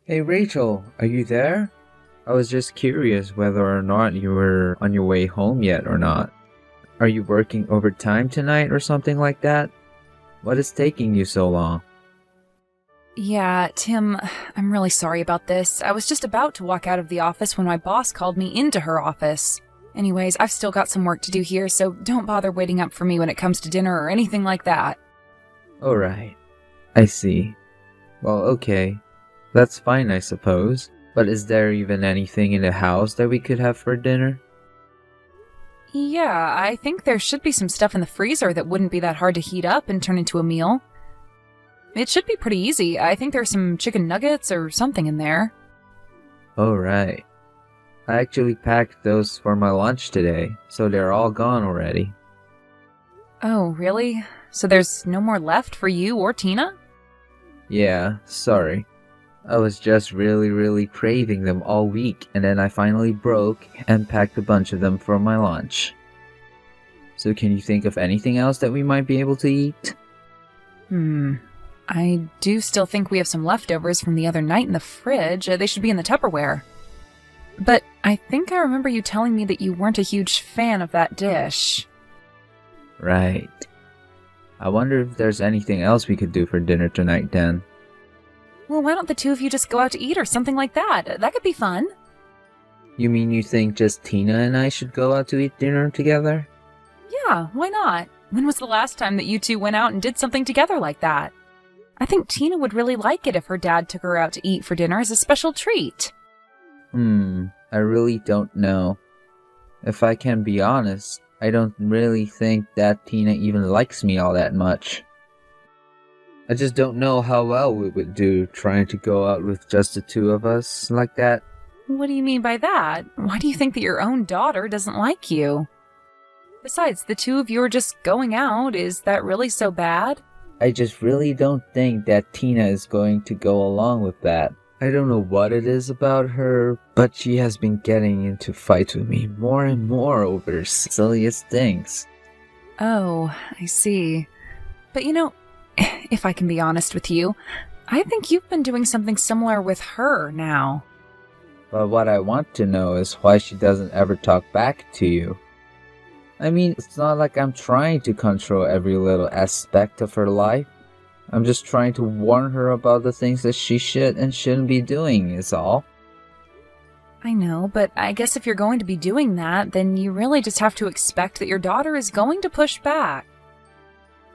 Hey Rachel, are you there? I was just curious whether or not you were on your way home yet or not. Are you working overtime tonight or something like that? What is taking you so long? Yeah, Tim, I'm really sorry about this. I was just about to walk out of the office when my boss called me into her office. Anyways, I've still got some work to do here, so don't bother waiting up for me when it comes to dinner or anything like that. Alright, I see. Well, okay. That's fine, I suppose. But is there even anything in the house that we could have for dinner? Yeah, I think there should be some stuff in the freezer that wouldn't be that hard to heat up and turn into a meal. It should be pretty easy. I think there's some chicken nuggets or something in there. Alright. I actually packed those for my lunch today, so they're all gone already. Oh, really? So there's no more left for you or Tina? Yeah, sorry. I was just really craving them all week, and then I finally broke and packed a bunch of them for my lunch. So can you think of anything else that we might be able to eat? I do still think we have some leftovers from the other night in the fridge. They should be in the Tupperware. But I think I remember you telling me that you weren't a huge fan of that dish. Right. I wonder if there's anything else we could do for dinner tonight then. Well, why don't the two of you just go out to eat or something like that? That could be fun. You mean you think just Tina and I should go out to eat dinner together? Yeah, why not? When was the last time that you two went out and did something together like that? I think Tina would really like it if her dad took her out to eat for dinner as a special treat. I really don't know. If I can be honest, I don't really think that Tina even likes me all that much. I just don't know how well we would do trying to go out with just the two of us like that. What do you mean by that? Why do you think that your own daughter doesn't like you? Besides, the two of you are just going out. Is that really so bad? I just really don't think that Tina is going to go along with that. I don't know what it is about her, but she has been getting into fights with me more and more over the silliest things. Oh, I see. But if I can be honest with you, I think you've been doing something similar with her now. But what I want to know is why she doesn't ever talk back to you. I mean, it's not like I'm trying to control every little aspect of her life. I'm just trying to warn her about the things that she should and shouldn't be doing, is all. I know, but I guess if you're going to be doing that, then you really just have to expect that your daughter is going to push back.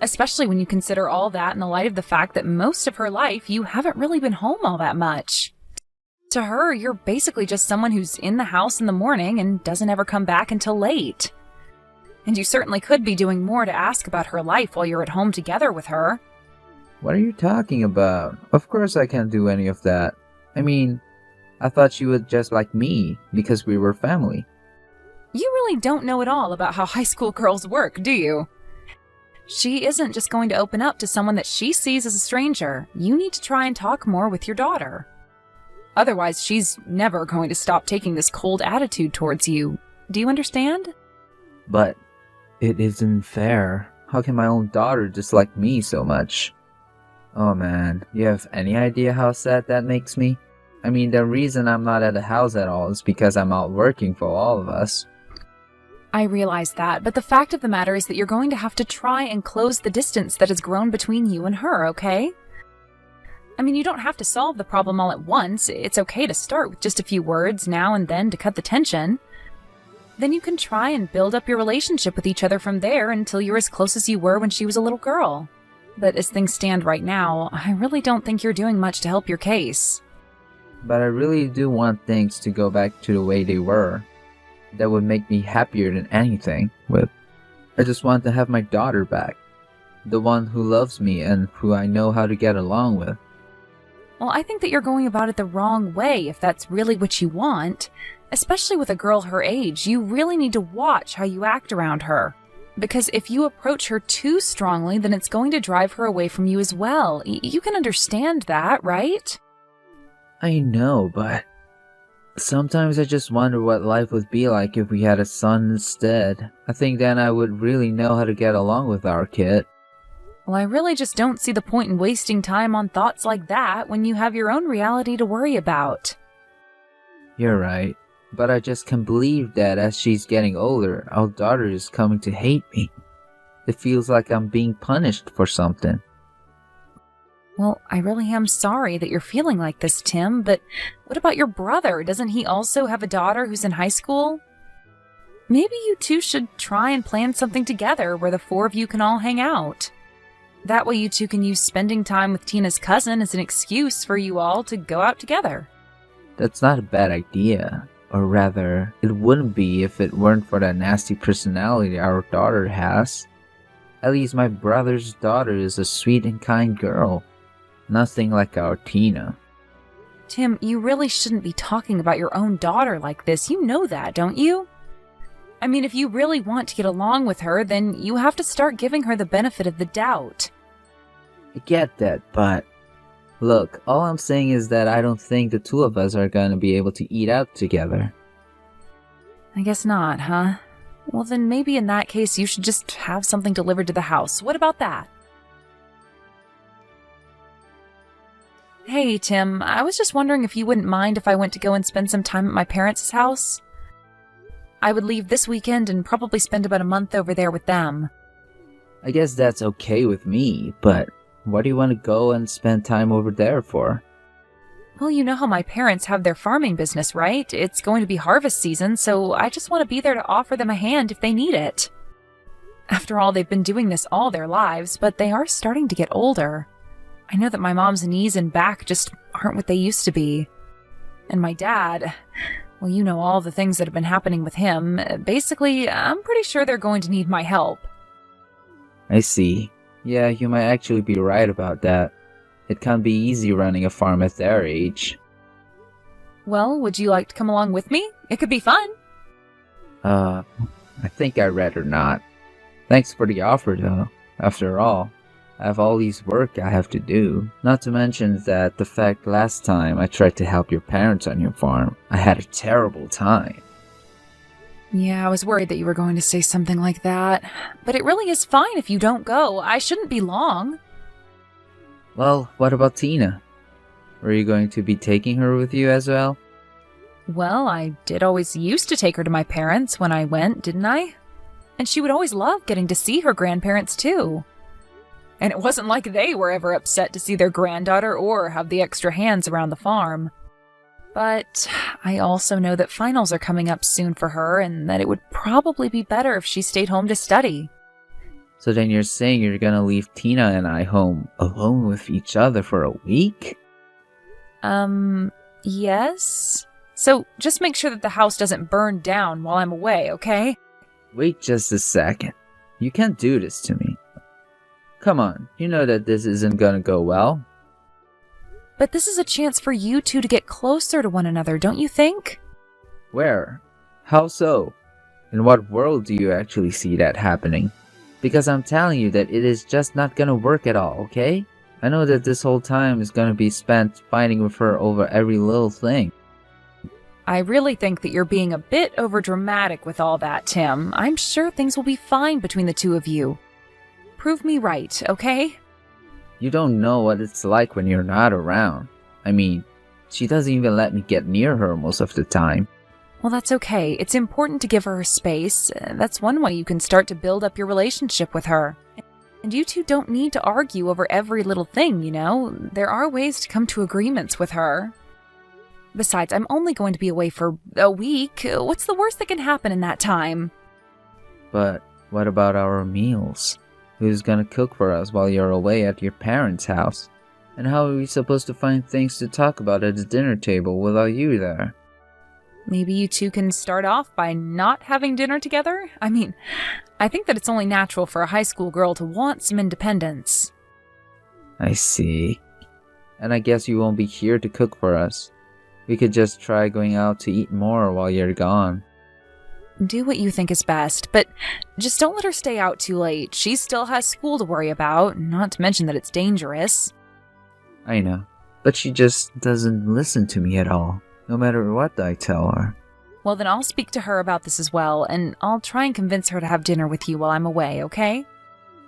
Especially when you consider all that in the light of the fact that most of her life you haven't really been home all that much. To her, you're basically just someone who's in the house in the morning and doesn't ever come back until late. And you certainly could be doing more to ask about her life while you're at home together with her. What are you talking about? Of course I can't do any of that. I mean, I thought she would just like me because we were family. You really don't know at all about how high school girls work, do you? She isn't just going to open up to someone that she sees as a stranger. You need to try and talk more with your daughter. Otherwise, she's never going to stop taking this cold attitude towards you. Do you understand? But it isn't fair. How can my own daughter dislike me so much? Oh man, you have any idea how sad that makes me? I mean, the reason I'm not at the house at all is because I'm out working for all of us. I realize that, but the fact of the matter is that you're going to have to try and close the distance that has grown between you and her, okay? I mean, you don't have to solve the problem all at once. It's okay to start with just a few words now and then to cut the tension. Then you can try and build up your relationship with each other from there until you're as close as you were when she was a little girl. But as things stand right now, I really don't think you're doing much to help your case. But I really do want things to go back to the way they were. That would make me happier than anything. I just want to have my daughter back. The one who loves me and who I know how to get along with. Well, I think that you're going about it the wrong way if that's really what you want. Especially with a girl her age, you really need to watch how you act around her. Because if you approach her too strongly, then it's going to drive her away from you as well. You can understand that, right? I know, but sometimes I just wonder what life would be like if we had a son instead. I think then I would really know how to get along with our kid. Well, I really just don't see the point in wasting time on thoughts like that when you have your own reality to worry about. You're right, but I just can't believe that as she's getting older, our daughter is coming to hate me. It feels like I'm being punished for something. Well, I really am sorry that you're feeling like this, Tim, but what about your brother? Doesn't he also have a daughter who's in high school? Maybe you two should try and plan something together where the four of you can all hang out. That way you two can use spending time with Tina's cousin as an excuse for you all to go out together. That's not a bad idea. Or rather, it wouldn't be if it weren't for that nasty personality our daughter has. At least my brother's daughter is a sweet and kind girl. Nothing like our Tina. Tim, you really shouldn't be talking about your own daughter like this. You know that, don't you? I mean, if you really want to get along with her, then you have to start giving her the benefit of the doubt. I get that, but... Look, all I'm saying is that I don't think the two of us are gonna be able to eat out together. I guess not, huh? Well, then maybe in that case you should just have something delivered to the house. What about that? Hey, Tim, I was just wondering if you wouldn't mind if I went to go and spend some time at my parents' house? I would leave this weekend and probably spend about a month over there with them. I guess that's okay with me, but why do you want to go and spend time over there for? Well, you know how my parents have their farming business, right? It's going to be harvest season, so I just want to be there to offer them a hand if they need it. After all, they've been doing this all their lives, but they are starting to get older. I know that my mom's knees and back just aren't what they used to be. And my dad, well, you know all the things that have been happening with him. Basically, I'm pretty sure they're going to need my help. I see. Yeah, you might actually be right about that. It can't be easy running a farm at their age. Well, would you like to come along with me? It could be fun. I think I'd rather not. Thanks for the offer, though. After all, I have all these work I have to do. Not to mention that the fact last time I tried to help your parents on your farm, I had a terrible time. Yeah, I was worried that you were going to say something like that. But it really is fine if you don't go. I shouldn't be long. Well, what about Tina? Were you going to be taking her with you as well? Well, I did always used to take her to my parents when I went, didn't I? And she would always love getting to see her grandparents, too. And it wasn't like they were ever upset to see their granddaughter or have the extra hands around the farm. But I also know that finals are coming up soon for her and that it would probably be better if she stayed home to study. So then you're saying you're gonna leave Tina and I home alone with each other for a week? Yes? So just make sure that the house doesn't burn down while I'm away, okay? Wait just a second. You can't do this to me. Come on, you know that this isn't gonna go well. But this is a chance for you two to get closer to one another, don't you think? Where? How so? In what world do you actually see that happening? Because I'm telling you that it is just not gonna work at all, okay? I know that this whole time is gonna be spent fighting with her over every little thing. I really think that you're being a bit overdramatic with all that, Tim. I'm sure things will be fine between the two of you. Prove me right, okay? You don't know what it's like when you're not around. I mean, she doesn't even let me get near her most of the time. Well, that's okay. It's important to give her her space. That's one way you can start to build up your relationship with her. And you two don't need to argue over every little thing, you know? There are ways to come to agreements with her. Besides, I'm only going to be away for a week. What's the worst that can happen in that time? But what about our meals? Who's gonna cook for us while you're away at your parents' house? And how are we supposed to find things to talk about at the dinner table without you there? Maybe you two can start off by not having dinner together? I mean, I think that it's only natural for a high school girl to want some independence. I see. And I guess you won't be here to cook for us. We could just try going out to eat more while you're gone. Do what you think is best, but just don't let her stay out too late. She still has school to worry about, not to mention that it's dangerous. I know, but she just doesn't listen to me at all, no matter what I tell her. Well, then I'll speak to her about this as well, and I'll try and convince her to have dinner with you while I'm away, okay?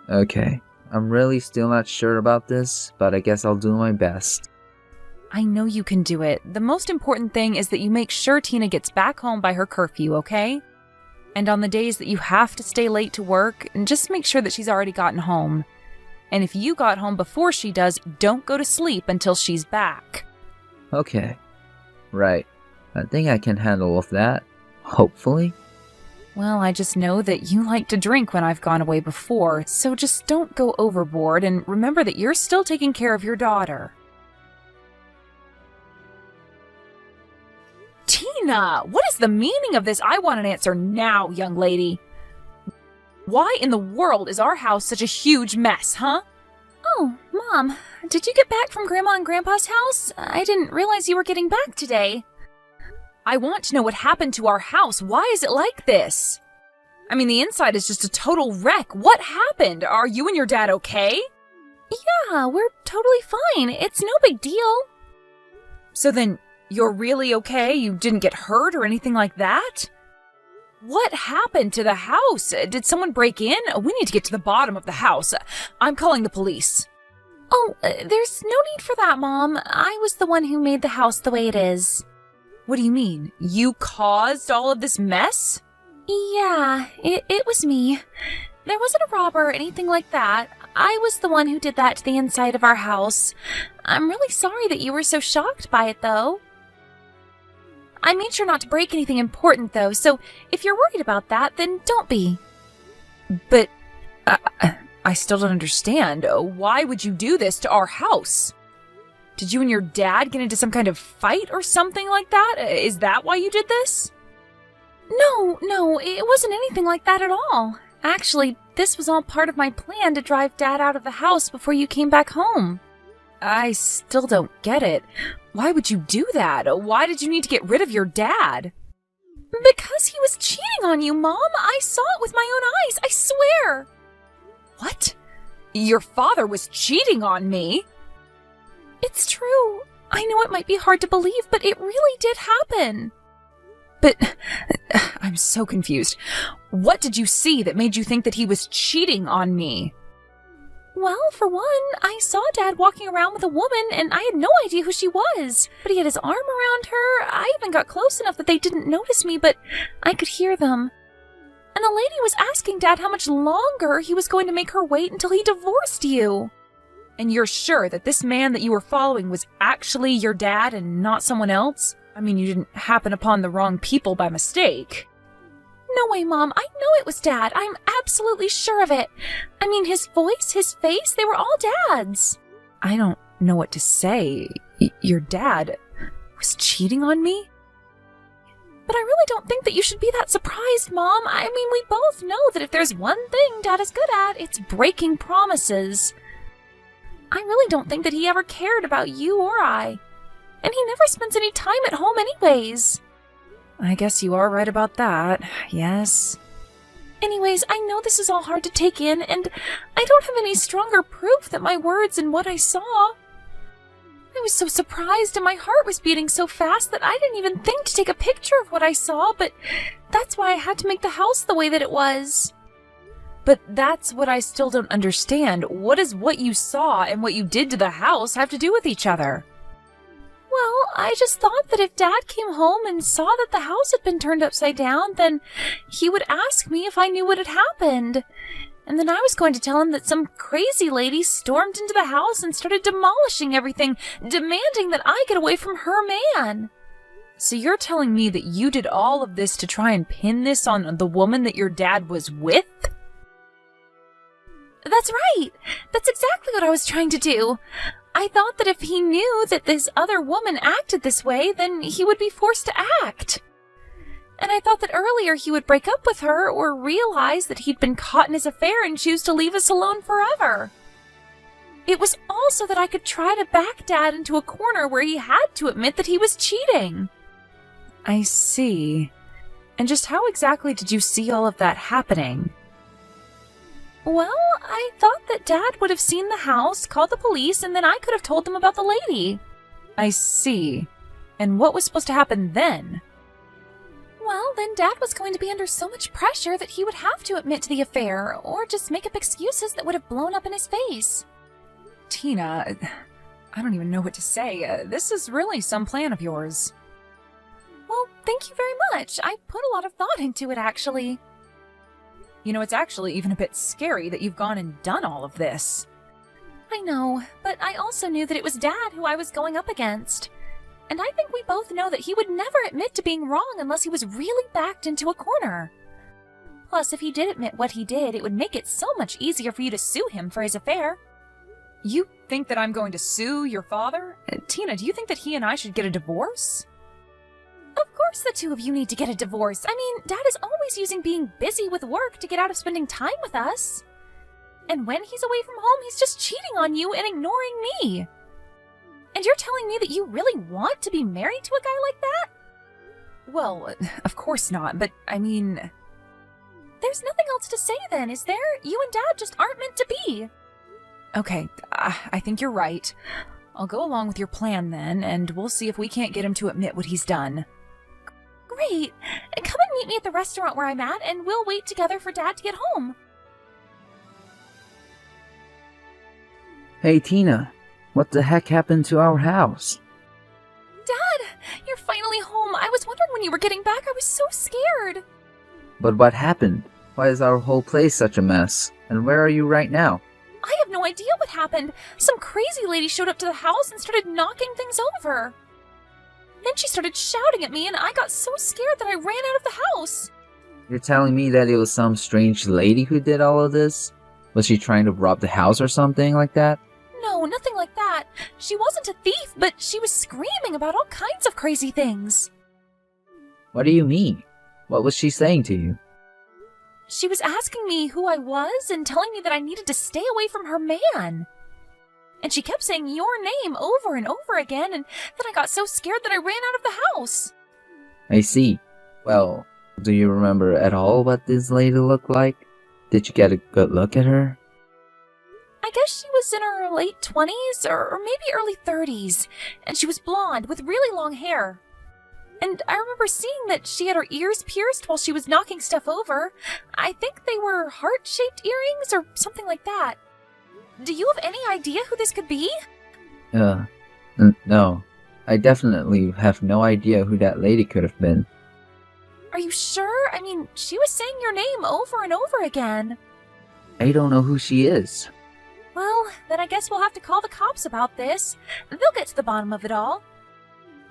Okay, I'm really still not sure about this, but I guess I'll do my best. I know you can do it. The most important thing is that you make sure Tina gets back home by her curfew, okay? And on the days that you have to stay late to work, just make sure that she's already gotten home. And if you got home before she does, don't go to sleep until she's back. Okay. Right. I think I can handle with that. Hopefully. Well, I just know that you like to drink when I've gone away before, so just don't go overboard and remember that you're still taking care of your daughter. Tina, what is the meaning of this? I want an answer now, young lady. Why in the world is our house such a huge mess, huh? Oh, Mom, did you get back from Grandma and Grandpa's house? I didn't realize you were getting back today. I want to know what happened to our house. Why is it like this? I mean, the inside is just a total wreck. What happened? Are you and your dad okay? Yeah, we're totally fine. It's no big deal. So then, you're really okay? You didn't get hurt or anything like that? What happened to the house? Did someone break in? We need to get to the bottom of the house. I'm calling the police. Oh, there's no need for that, Mom. I was the one who made the house the way it is. What do you mean? You caused all of this mess? Yeah, it was me. There wasn't a robber or anything like that. I was the one who did that to the inside of our house. I'm really sorry that you were so shocked by it, though. I made sure not to break anything important, though, so if you're worried about that, then don't be. But I still don't understand. Why would you do this to our house? Did you and your dad get into some kind of fight or something like that? Is that why you did this? No, it wasn't anything like that at all. Actually, this was all part of my plan to drive Dad out of the house before you came back home. I still don't get it. Why would you do that? Why did you need to get rid of your dad? Because he was cheating on you, Mom. I saw it with my own eyes, I swear. What? Your father was cheating on me? It's true. I know it might be hard to believe, but it really did happen. But I'm so confused. What did you see that made you think that he was cheating on me? Well, for one, I saw Dad walking around with a woman, and I had no idea who she was. But he had his arm around her. I even got close enough that they didn't notice me, but I could hear them. And the lady was asking Dad how much longer he was going to make her wait until he divorced you. And you're sure that this man that you were following was actually your dad and not someone else? I mean, you didn't happen upon the wrong people by mistake. No way, Mom. I know it was Dad. I'm absolutely sure of it. I mean, his voice, his face, they were all Dad's. I don't know what to say. Your dad was cheating on me? But I really don't think that you should be that surprised, Mom. I mean, we both know that if there's one thing Dad is good at, it's breaking promises. I really don't think that he ever cared about you or I. And he never spends any time at home anyways. I guess you are right about that, yes. Anyways, I know this is all hard to take in, and I don't have any stronger proof that my words and what I saw. I was so surprised and my heart was beating so fast that I didn't even think to take a picture of what I saw, but that's why I had to make the house the way that it was. But that's what I still don't understand. What does what you saw and what you did to the house have to do with each other? Well, I just thought that if Dad came home and saw that the house had been turned upside down, then he would ask me if I knew what had happened. And then I was going to tell him that some crazy lady stormed into the house and started demolishing everything, demanding that I get away from her man. So you're telling me that you did all of this to try and pin this on the woman that your dad was with? That's right. That's exactly what I was trying to do. I thought that if he knew that this other woman acted this way, then he would be forced to act. And I thought that earlier he would break up with her or realize that he'd been caught in his affair and choose to leave us alone forever. It was also that I could try to back Dad into a corner where he had to admit that he was cheating. I see. And just how exactly did you see all of that happening? Well, I thought that Dad would have seen the house, called the police, and then I could have told them about the lady. I see. And what was supposed to happen then? Well, Well, then Dad was going to be under so much pressure that he would have to admit to the affair, or just make up excuses that would have blown up in his face. Tina, I don't even know what to say. This is really some plan of yours. Well, thank you very much. I put a lot of thought into it, actually. You know, it's actually even a bit scary that you've gone and done all of this. I know, but I also knew that it was Dad who I was going up against. And I think we both know that he would never admit to being wrong unless he was really backed into a corner. Plus, if he did admit what he did, it would make it so much easier for you to sue him for his affair. You think that I'm going to sue your father? Tina, do you think that he and I should get a divorce? Of course the two of you need to get a divorce. I mean, Dad is always using being busy with work to get out of spending time with us. And when he's away from home, he's just cheating on you and ignoring me. And you're telling me that you really want to be married to a guy like that? Well, of course not, but I mean... There's nothing else to say then, is there? You and Dad just aren't meant to be. Okay, I think you're right. I'll go along with your plan then, and we'll see if we can't get him to admit what he's done. Great! Come and meet me at the restaurant where I'm at, and we'll wait together for Dad to get home. Hey, Tina. What the heck happened to our house? Dad! You're finally home! I was wondering when you were getting back. I was so scared! But what happened? Why is our whole place such a mess? And where are you right now? I have no idea what happened. Some crazy lady showed up to the house and started knocking things over. Then she started shouting at me, and I got so scared that I ran out of the house. You're telling me that it was some strange lady who did all of this? Was she trying to rob the house or something like that? No, nothing like that. She wasn't a thief, but she was screaming about all kinds of crazy things. What do you mean? What was she saying to you? She was asking me who I was and telling me that I needed to stay away from her man. And she kept saying your name over and over again, and then I got so scared that I ran out of the house. I see. Well, do you remember at all what this lady looked like? Did you get a good look at her? I guess she was in her late 20s or maybe early 30s, and she was blonde with really long hair. And I remember seeing that she had her ears pierced while she was knocking stuff over. I think they were heart-shaped earrings or something like that. Do you have any idea who this could be? No. I definitely have no idea who that lady could have been. Are you sure? I mean, she was saying your name over and over again. I don't know who she is. Well, then I guess we'll have to call the cops about this. They'll get to the bottom of it all.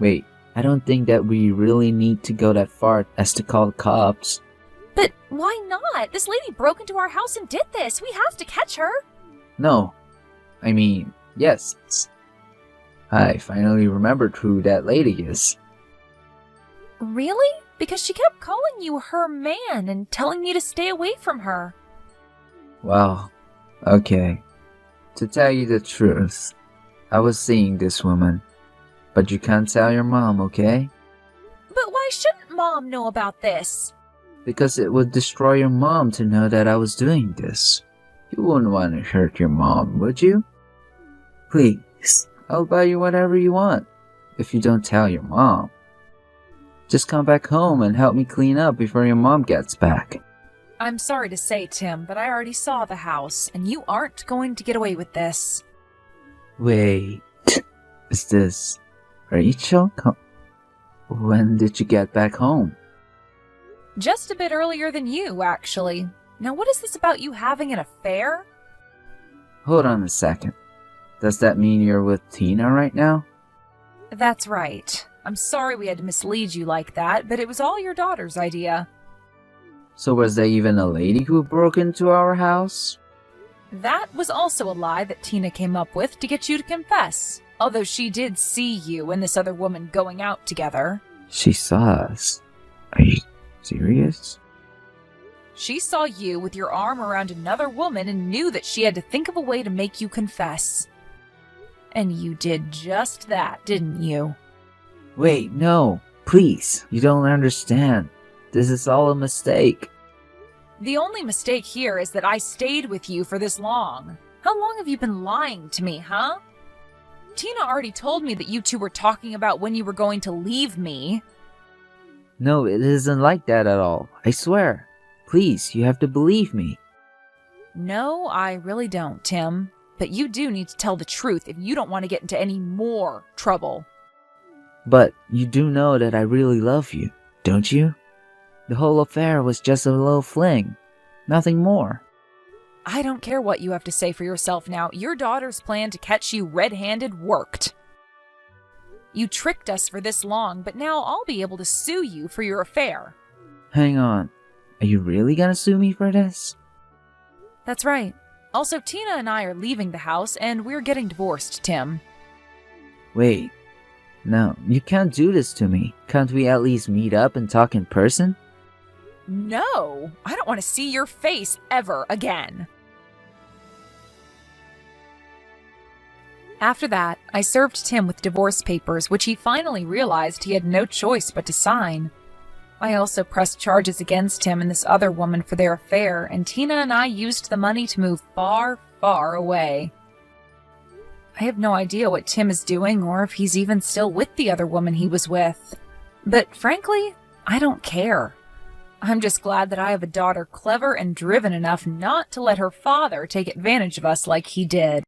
Wait, I don't think that we really need to go that far as to call the cops. But why not? This lady broke into our house and did this. We have to catch her. No. I mean, yes. I finally remembered who that lady is. Really? Because she kept calling you her man and telling me to stay away from her. Well, okay. To tell you the truth, I was seeing this woman. But you can't tell your mom, okay? But why shouldn't Mom know about this? Because it would destroy your mom to know that I was doing this. You wouldn't want to hurt your mom, would you? Please, I'll buy you whatever you want, if you don't tell your mom. Just come back home and help me clean up before your mom gets back. I'm sorry to say, Tim, but I already saw the house, and you aren't going to get away with this. Wait, is this Rachel? When did you get back home? Just a bit earlier than you, actually. Now, what is this about you having an affair? Hold on a second. Does that mean you're with Tina right now? That's right. I'm sorry we had to mislead you like that, but it was all your daughter's idea. So was there even a lady who broke into our house? That was also a lie that Tina came up with to get you to confess. Although she did see you and this other woman going out together. She saw us. Are you serious? She saw you with your arm around another woman and knew that she had to think of a way to make you confess. And you did just that, didn't you? Wait, no. Please, you don't understand. This is all a mistake. The only mistake here is that I stayed with you for this long. How long have you been lying to me, huh? Tina already told me that you two were talking about when you were going to leave me. No, it isn't like that at all. I swear. Please, you have to believe me. No, I really don't, Tim. But you do need to tell the truth if you don't want to get into any more trouble. But you do know that I really love you, don't you? The whole affair was just a little fling. Nothing more. I don't care what you have to say for yourself now. Your daughter's plan to catch you red-handed worked. You tricked us for this long, but now I'll be able to sue you for your affair. Hang on. Are you really gonna sue me for this? That's right. Also, Tina and I are leaving the house, and we're getting divorced, Tim. Wait. No, you can't do this to me. Can't we at least meet up and talk in person? No! I don't want to see your face ever again. After that, I served Tim with divorce papers, which he finally realized he had no choice but to sign. I also pressed charges against him and this other woman for their affair, and Tina and I used the money to move far, far away. I have no idea what Tim is doing or if he's even still with the other woman he was with. But frankly, I don't care. I'm just glad that I have a daughter clever and driven enough not to let her father take advantage of us like he did.